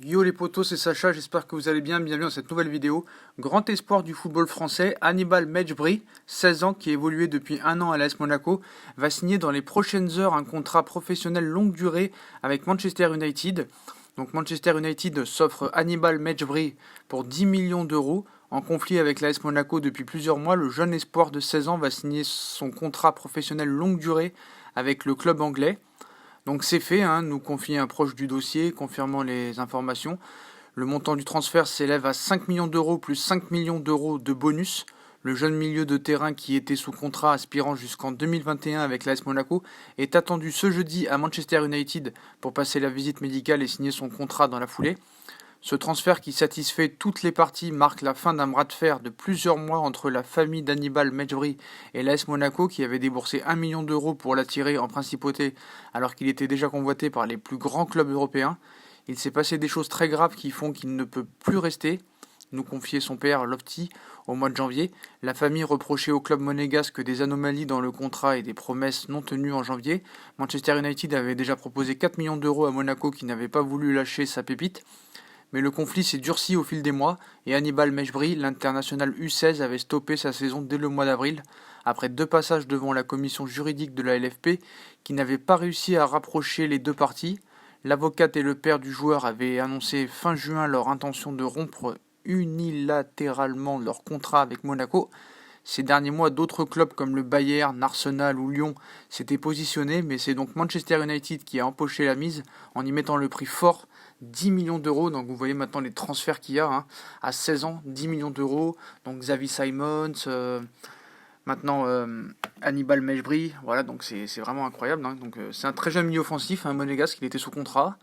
Yo les potos, c'est Sacha, j'espère que vous allez bien, bienvenue dans cette nouvelle vidéo. Grand espoir du football français, Hannibal Mejbri, 16 ans, qui évoluait depuis un an à l'AS Monaco, va signer dans les prochaines heures un contrat professionnel longue durée avec Manchester United. Donc Manchester United s'offre Hannibal Mejbri pour 10 millions d'euros. En conflit avec l'AS Monaco depuis plusieurs mois, le jeune espoir de 16 ans va signer son contrat professionnel longue durée avec le club anglais. Donc c'est fait, nous confie un proche du dossier, confirmant les informations. Le montant du transfert s'élève à 5 millions d'euros plus 5 millions d'euros de bonus. Le jeune milieu de terrain qui était sous contrat aspirant jusqu'en 2021 avec l'AS Monaco est attendu ce jeudi à Manchester United pour passer la visite médicale et signer son contrat dans la foulée. Ce transfert qui satisfait toutes les parties marque la fin d'un bras de fer de plusieurs mois entre la famille d'Hannibal Mejbri et l'AS Monaco qui avait déboursé 1 million d'euros pour l'attirer en principauté alors qu'il était déjà convoité par les plus grands clubs européens. Il s'est passé des choses très graves qui font qu'il ne peut plus rester, nous confiait son père Lofty au mois de janvier. La famille reprochait au club monégasque des anomalies dans le contrat et des promesses non tenues en janvier. Manchester United avait déjà proposé 4 millions d'euros à Monaco qui n'avait pas voulu lâcher sa pépite. Mais le conflit s'est durci au fil des mois et Hannibal Mejbri, l'international U16, avait stoppé sa saison dès le mois d'avril, après 2 passages devant la commission juridique de la LFP qui n'avait pas réussi à rapprocher les deux parties. L'avocate et le père du joueur avaient annoncé fin juin leur intention de rompre unilatéralement leur contrat avec Monaco. Ces derniers mois, d'autres clubs comme le Bayern, Arsenal ou Lyon s'étaient positionnés, mais c'est donc Manchester United qui a empoché la mise en y mettant le prix fort, 10 millions d'euros. Donc vous voyez maintenant les transferts qu'il y a, à 16 ans, 10 millions d'euros. Donc Xavi Simons, maintenant Hannibal Mejbri, voilà, donc c'est vraiment incroyable. Donc c'est un très jeune milieu offensif, un monégasque, il était sous contrat.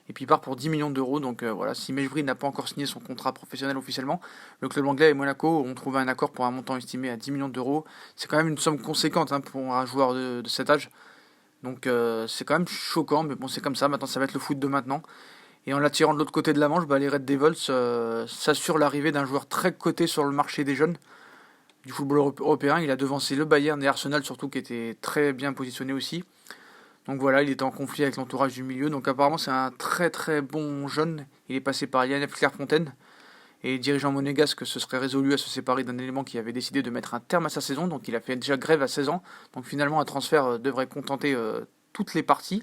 Et puis il part pour 10 millions d'euros. Donc voilà, si Mejbri n'a pas encore signé son contrat professionnel officiellement, le club anglais et Monaco ont trouvé un accord pour un montant estimé à 10 millions d'euros. C'est quand même une somme conséquente pour un joueur de cet âge. Donc c'est quand même choquant, mais bon, c'est comme ça. Maintenant, ça va être le foot de maintenant. Et en l'attirant de l'autre côté de la Manche, les Red Devils s'assurent l'arrivée d'un joueur très coté sur le marché des jeunes du football européen. Il a devancé le Bayern et Arsenal surtout, qui étaient très bien positionnés aussi. Donc voilà, il était en conflit avec l'entourage du milieu. Donc apparemment c'est un très très bon jeune. Il est passé par l'INF Clairefontaine. Et les dirigeants monégasques se seraient résolus à se séparer d'un élément qui avait décidé de mettre un terme à sa saison. Donc il a fait déjà grève à 16 ans. Donc finalement un transfert devrait contenter toutes les parties.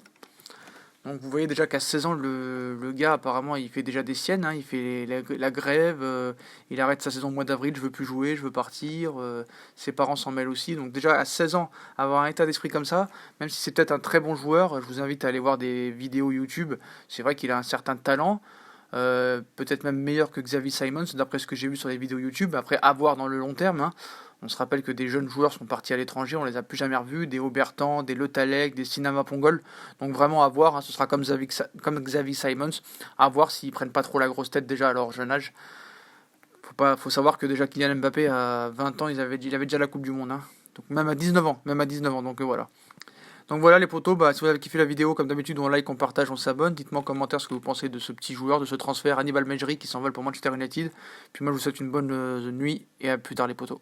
Donc vous voyez déjà qu'à 16 ans, le gars apparemment il fait déjà des siennes, il fait la grève, il arrête sa saison au mois d'avril, je veux plus jouer, je veux partir, ses parents s'en mêlent aussi. Donc déjà à 16 ans, avoir un état d'esprit comme ça, même si c'est peut-être un très bon joueur, je vous invite à aller voir des vidéos YouTube, c'est vrai qu'il a un certain talent, peut-être même meilleur que Xavi Simons, d'après ce que j'ai vu sur les vidéos YouTube, après à voir dans le long terme. On se rappelle que des jeunes joueurs sont partis à l'étranger, on les a plus jamais revus, des Obertan, des Le Talec, des Sinama Pongol. Donc vraiment à voir, ce sera comme Xavi Simons, à voir s'ils prennent pas trop la grosse tête déjà à leur jeune âge. Faut savoir que déjà Kylian Mbappé à 20 ans, il avait déjà la Coupe du Monde. Donc même à 19 ans, donc voilà. Donc voilà les potos, si vous avez kiffé la vidéo, comme d'habitude on like, on partage, on s'abonne. Dites-moi en commentaire ce que vous pensez de ce petit joueur, de ce transfert Hannibal Mejbri qui s'envole pour Manchester United. Puis moi je vous souhaite une bonne nuit et à plus tard les potos.